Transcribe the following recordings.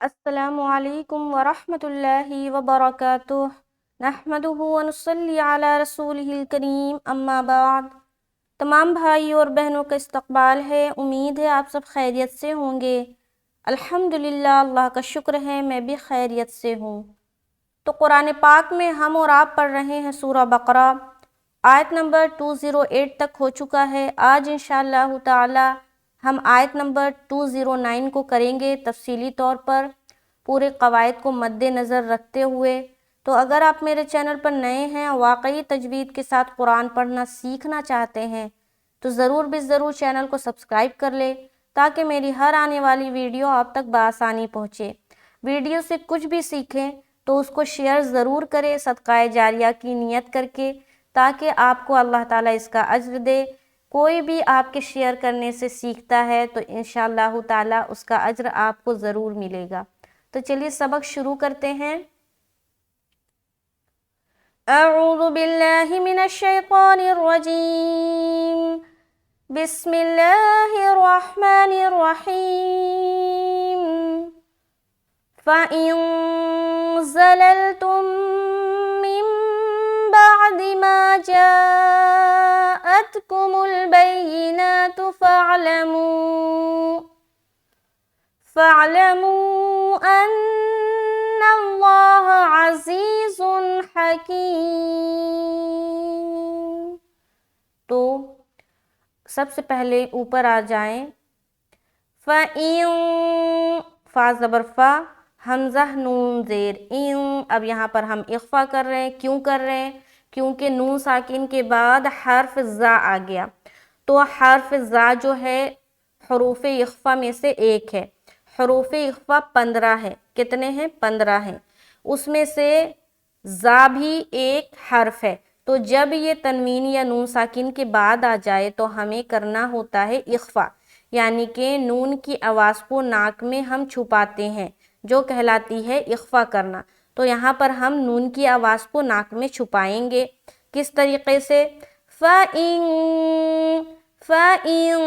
السلام علیکم ورحمۃ اللہ وبرکاتہ نحمدہ ونصلی علی رسولہ الکریم اما بعد۔ تمام بھائی اور بہنوں کا استقبال ہے، امید ہے آپ سب خیریت سے ہوں گے۔ الحمدللہ، اللہ کا شکر ہے میں بھی خیریت سے ہوں۔ تو قرآن پاک میں ہم اور آپ پڑھ رہے ہیں سورہ بقرہ، آیت نمبر 208 تک ہو چکا ہے۔ آج انشاءاللہ تعالی ہم آیت نمبر 209 کو کریں گے تفصیلی طور پر، پورے قواعد کو مد نظر رکھتے ہوئے۔ تو اگر آپ میرے چینل پر نئے ہیں، واقعی تجوید کے ساتھ قرآن پڑھنا سیکھنا چاہتے ہیں، تو ضرور ضرور چینل کو سبسکرائب کر لیں تاکہ میری ہر آنے والی ویڈیو آپ تک بآسانی پہنچے۔ ویڈیو سے کچھ بھی سیکھیں تو اس کو شیئر ضرور کریں صدقہ جاریہ کی نیت کر کے، تاکہ آپ کو اللہ تعالیٰ اس کا اجر دے۔ کوئی بھی آپ کے شیئر کرنے سے سیکھتا ہے تو انشاءاللہ تعالیٰ اس کا اجر آپ کو ضرور ملے گا۔ تو چلیے سبق شروع کرتے ہیں۔ اعوذ باللہ من الشیطان الرجیم، بسم اللہ الرحمن الرحیم۔ فَإِن زَلَلْتُم مِّن بَعْدِ مَا جَاءَتْكُمُ الْبَيِّنَاتُ فَاعْلَمُوا أَنَّ اللَّهَ عَزِيزٌ حَكِيمٌ۔ تو سب سے پہلے اوپر آ جائیں، فَإِن، فا زبر فا، حمزہ نون زیر ان۔ اب یہاں پر ہم اخفا کر رہے ہیں۔ کیوں کر رہے ہیں؟ کیونکہ نون ساکن کے بعد حرف زا آ گیا، تو حرف زا جو ہے حروف اخفا میں سے ایک ہے۔ حروف اخفا 15 ہے۔ کتنے ہیں؟ 15 ہیں۔ اس میں سے زا بھی ایک حرف ہے، تو جب یہ تنوین یا نون ساکن کے بعد آ جائے تو ہمیں کرنا ہوتا ہے اخفا، یعنی کہ نون کی آواز کو ناک میں ہم چھپاتے ہیں، جو کہلاتی ہے اخفا کرنا۔ تو یہاں پر ہم نون کی آواز کو ناک میں چھپائیں گے۔ کس طریقے سے؟ فَإِن، فَإِن،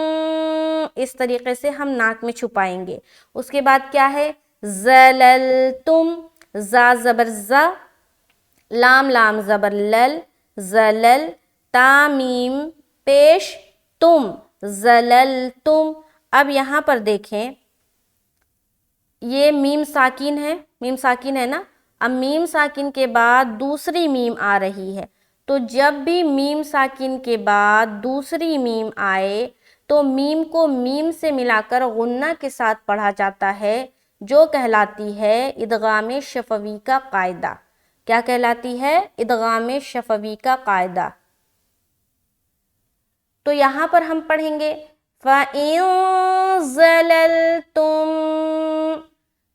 اس طریقے سے ہم ناک میں چھپائیں گے۔ اس کے بعد کیا ہے؟ زَلَلْتُم، زا زبر زا، لام لام زبر لل، زلل، تا میم پیش تم، زللتم۔ اب یہاں پر دیکھیں، یہ میم ساکن ہے، میم ساکن ہے نا۔ اب میم ساکن کے بعد دوسری میم آ رہی ہے، تو جب بھی میم ساکن کے بعد دوسری میم آئے تو میم کو میم سے ملا کر غنہ کے ساتھ پڑھا جاتا ہے، جو کہلاتی ہے ادغام شفوی کا قاعدہ۔ کیا کہلاتی ہے؟ ادغام شفوی کا قاعدہ۔ تو یہاں پر ہم پڑھیں گے فَإِن زَلَلْتُم،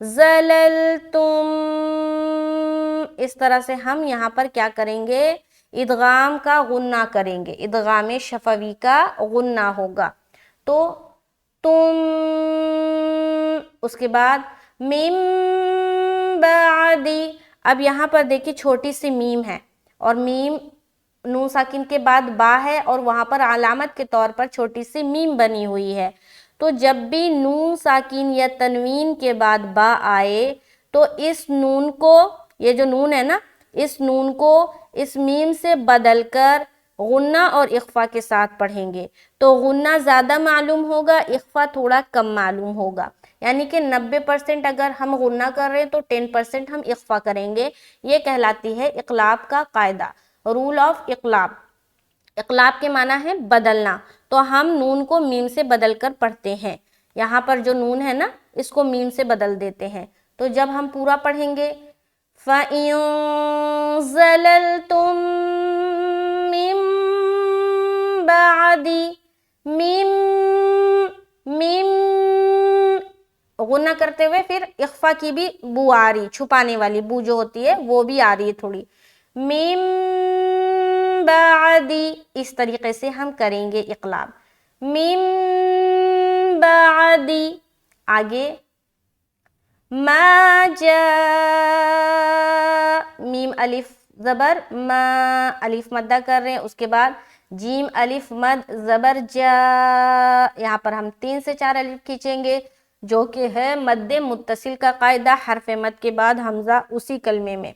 زَلَلْتُم، اس طرح سے ہم یہاں پر کیا کریں گے؟ ادغام کا غنہ کریں گے، ادغام شفوی کا غنہ ہوگا۔ تو تم، اس کے بعد من بعدی۔ اب یہاں پر دیکھیے چھوٹی سی میم ہے، اور میم نون ساکن کے بعد با ہے، اور وہاں پر علامت کے طور پر چھوٹی سی میم بنی ہوئی ہے۔ تو جب بھی نون ساکن یا تنوین کے بعد با آئے تو اس نون کو، یہ جو نون ہے نا، اس نون کو اس میم سے بدل کر غنہ اور اخفا کے ساتھ پڑھیں گے۔ تو غنہ زیادہ معلوم ہوگا، اخفا تھوڑا کم معلوم ہوگا، یعنی کہ 90% اگر ہم غنہ کر رہے ہیں تو 10% ہم اخفا کریں گے۔ یہ کہلاتی ہے اقلاب کا قاعدہ، رول آف اقلاب۔ اقلاب کے معنی ہے بدلنا، تو ہم نون کو میم سے بدل کر پڑھتے ہیں۔ یہاں پر جو نون ہے نا، اس کو میم سے بدل دیتے ہیں۔ تو جب ہم پورا پڑھیں گے فَإِن زَلَلْتُم مِّن بَعْدِ، میم میم غنہ کرتے ہوئے پھر اخفا کی بھی بو آ رہی، چھپانے والی بو جو ہوتی ہے وہ بھی آ رہی ہے تھوڑی۔ مِن بعدی، اس طریقے سے ہم کریں گے اقلاب۔ مِن بعدی، آگے ما جاء، میم الف زبر ما، الف مدہ کر رہے ہیں۔ اس کے بعد جیم الف مد زبر جا، یہاں پر ہم 3 سے 4 الف کھینچیں گے۔ جو کہ ہے مد متصل کا قاعدہ، حرف مد کے بعد حمزہ اسی کلمے میں.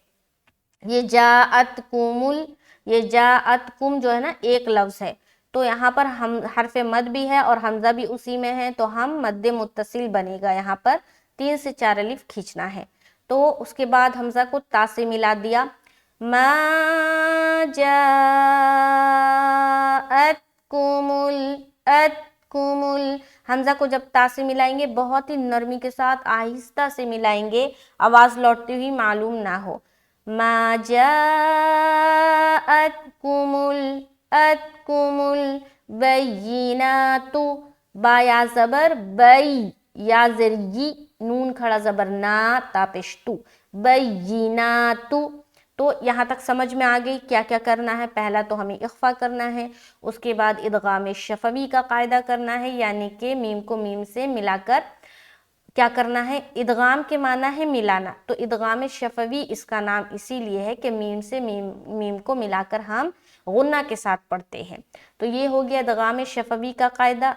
یہ جاءتکم جو ہے نا ایک لفظ ہے، تو یہاں پر ہم حرف مد بھی ہے اور حمزہ بھی اسی میں ہے، تو ہم مد متصل بنے گا. یہاں پر 3 سے 4 الف کھینچنا ہے. تو اس کے بعد حمزہ کو تا سے ملا دیا. ما جاءتکم حمزہ کو جب تا سے ملائیں گے بہت ہی نرمی کے ساتھ آہستہ سے ملائیں گے، آواز لوٹتی ہوئی معلوم نہ ہو. ما جاءتکم البینات، با یا زبر بی، یا زری، نون کھڑا زبر نا، تا پیش تو، بینات. تو یہاں تک سمجھ میں آ گئی کیا کیا کرنا ہے. پہلا تو ہمیں اخفا کرنا ہے، اس کے بعد ادغام شفوی کا قاعدہ کرنا ہے، یعنی کہ میم کو میم سے ملا کر کیا کرنا ہے. ادغام کے معنی ہے ملانا، تو ادغام شفوی اس کا نام اسی لیے ہے کہ میم سے میم کو ملا کر ہم غنہ کے ساتھ پڑھتے ہیں. تو یہ ہو گیا ادغام شفوی کا قاعدہ.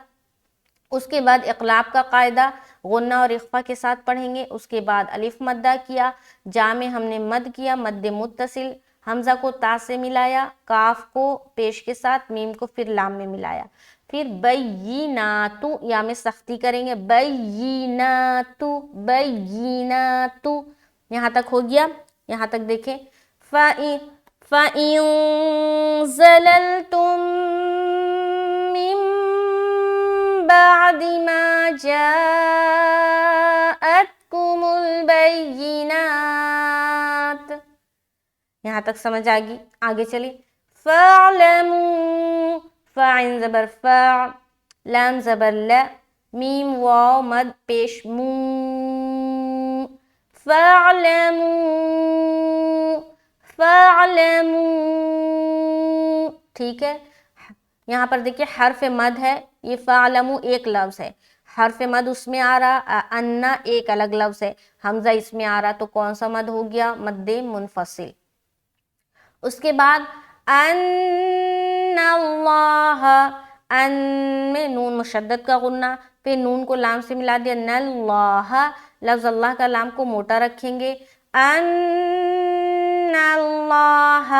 اس کے بعد اقلاب کا قاعدہ غنہ اور اخفا کے ساتھ پڑھیں گے. اس کے بعد الف مدہ کیا، جا میں ہم نے مد کیا، مد متصل، حمزہ کو تا سے ملایا، کاف کو پیش کے ساتھ، میم کو پھر لام میں ملایا. پھر بیناتو، یا میں سختی کریں گے، بیناتو بیناتو. یہاں تک ہو گیا. یہاں تک دیکھیں. فَإِن زَلَلْتُم مِّن بَعْدِ مَا جَاءَتْكُمُ الْبَيِّنَاتُ. یہاں تک سمجھ آ گئی. آگے چلیں. فَاعْلَمُوا، فَعِن زبر فَع، لام زبر ل، میم واو مد پیش مو، فَاعْلَمُوا. ٹھیک ہے. یہاں پر دیکھیں حرف مد ہے، یہ فَاعْلَمُوا ایک لفظ ہے، حرف مد اس میں آ رہا، انا ایک الگ لفظ ہے، حمزہ اس میں آ رہا، تو کون سا مد ہو گیا؟ مد منفصل. اس کے بعد ان اللہ، ان میں نون مشدد کا غنہ، پھر نون کو لام سے ملا دیا، نَاللَّہ، لفظ اللہ کا لام کو موٹا رکھیں گے، ان اللہ،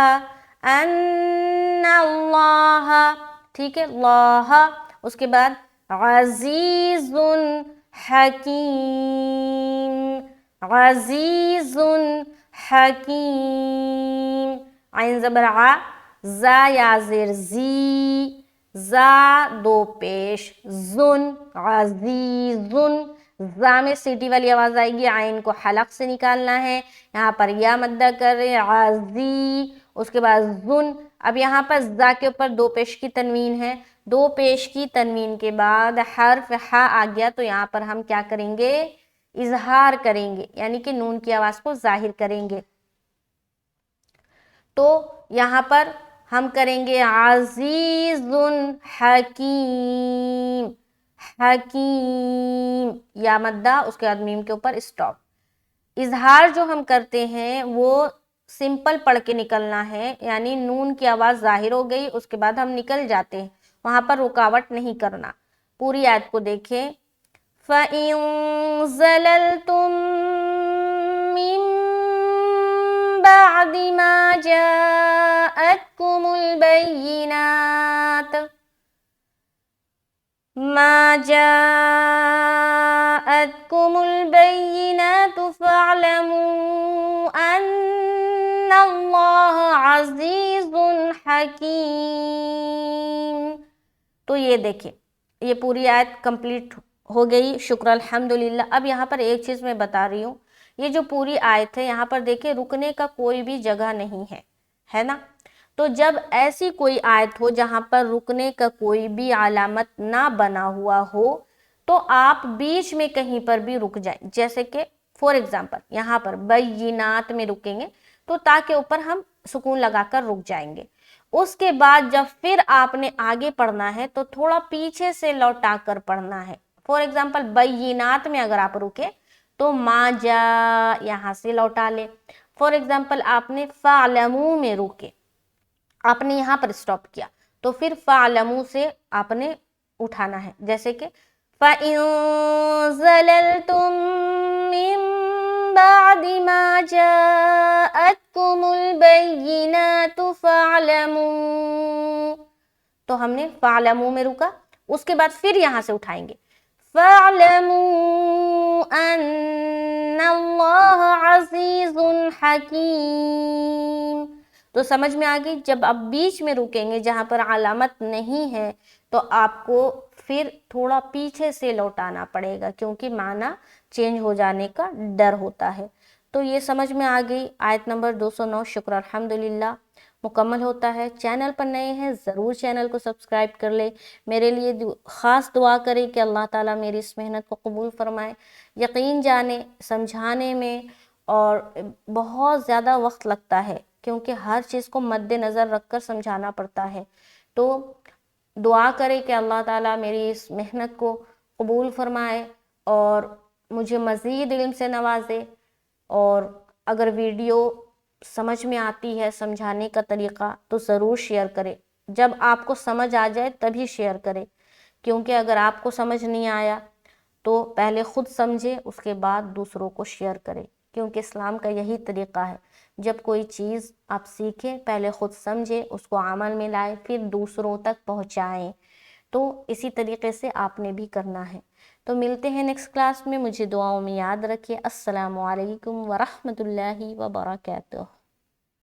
ان اللہ. ٹھیک ہے. اللہ. اس کے بعد عزیز حکیم، عزیز حکیم. عین زبر ع، زا یا زیر زی، زا دو پیش زن، عزیزن. زا میں سیٹی والی آواز آئے گی، عین کو حلق سے نکالنا ہے. یہاں پر یا مدہ کر رہے عزی. اس کے بعد زن. اب یہاں پر زا کے اوپر دو پیش کی تنوین ہے، دو پیش کی تنوین کے بعد حرف ح آ گیا، تو یہاں پر ہم کیا کریں گے؟ اظہار کریں گے، یعنی کہ نون کی آواز کو ظاہر کریں گے. تو یہاں پر ہم کریں گے عزیز حکیم، حکیم، یا مدہ، اس کے بعد میم کے اوپر اسٹاپ. اظہار جو ہم کرتے ہیں وہ سمپل پڑھ کے نکلنا ہے، یعنی نون کی آواز ظاہر ہو گئی، اس کے بعد ہم نکل جاتے ہیں، وہاں پر رکاوٹ نہیں کرنا. پوری آیت کو دیکھیں. فَإِن زَلَلْتُم مِّن بَعْدِ مَا جَاءَتْكُمُ الْبَيِّنَاتُ، مَا جَاءَتْكُمُ الْبَيِّنَاتُ فَاعْلَمُوا أَنَّ اللَّهَ عَزِيزٌ حَكِيمٌ. تو یہ دیکھیں، یہ پوری آیت کمپلیٹ ہو گئی. شکر الحمدللہ. اب یہاں پر ایک چیز میں بتا رہی ہوں، یہ جو پوری آیت ہے یہاں پر دیکھیں رکنے کا کوئی بھی جگہ نہیں ہے، ہے نا. تو جب ایسی کوئی آیت ہو جہاں پر رکنے کا کوئی بھی علامت نہ بنا ہوا ہو، تو آپ بیچ میں کہیں پر بھی رک جائیں. جیسے کہ فور ایگزامپل یہاں پر بینات میں رکیں گے تو تا کے اوپر ہم سکون لگا کر رک جائیں گے. اس کے بعد جب پھر آپ نے آگے پڑھنا ہے تو تھوڑا پیچھے سے لوٹا کر پڑھنا ہے. فور ایگزامپل بینات میں اگر آپ رکے تو ما جا یہاں سے لوٹا لے. فور ایگزامپل آپ نے فَاعْلَمُوا میں روکے، آپ نے یہاں پر سٹاپ کیا، تو پھر فَاعْلَمُوا سے آپ نے اٹھانا ہے. جیسے کہ فَإِن زَلَلْتُم مِّن بَعْدِ مَا جَاءَتْكُمُ الْبَيِّنَاتُ فَاعْلَمُوا، تو ہم نے فَاعْلَمُوا میں رکا، اس کے بعد پھر یہاں سے اٹھائیں گے فَاعْلَمُوا أَنَّ اللَّهَ عَزِيزٌ حَكِيمٌ، تو سمجھ میں آ گئی. جب آپ بیچ میں رکیں گے جہاں پر علامت نہیں ہے تو آپ کو پھر تھوڑا پیچھے سے لوٹانا پڑے گا کیونکہ معنی چینج ہو جانے کا ڈر ہوتا ہے. تو یہ سمجھ میں آ گئی. آیت نمبر 209 شکر الحمدللہ مکمل ہوتا ہے. چینل پر نئے ہیں ضرور چینل کو سبسکرائب کر لے. میرے لیے خاص دعا کرے کہ اللہ تعالیٰ میری اس محنت کو قبول فرمائے. یقین جانے سمجھانے میں اور بہت زیادہ وقت لگتا ہے کیونکہ ہر چیز کو مد نظر رکھ کر سمجھانا پڑتا ہے. تو دعا کرے کہ اللہ تعالیٰ میری اس محنت کو قبول فرمائے اور مجھے مزید علم سے نوازے. اور اگر ویڈیو سمجھ میں آتی ہے سمجھانے کا طریقہ تو ضرور شیئر کرے. جب آپ کو سمجھ آ جائے تبھی شیئر کرے کیونکہ اگر آپ کو سمجھ نہیں آیا تو پہلے خود سمجھے اس کے بعد دوسروں کو شیئر کرے کیونکہ اسلام کا یہی طریقہ ہے. جب کوئی چیز آپ سیکھیں پہلے خود سمجھے اس کو عمل میں لائے پھر دوسروں تک پہنچائیں. تو اسی طریقے سے آپ نے بھی کرنا ہے. تو ملتے ہیں نیکسٹ کلاس میں. مجھے دعاؤں میں یاد رکھیے. السلام علیکم ورحمۃ اللہ وبرکاتہ.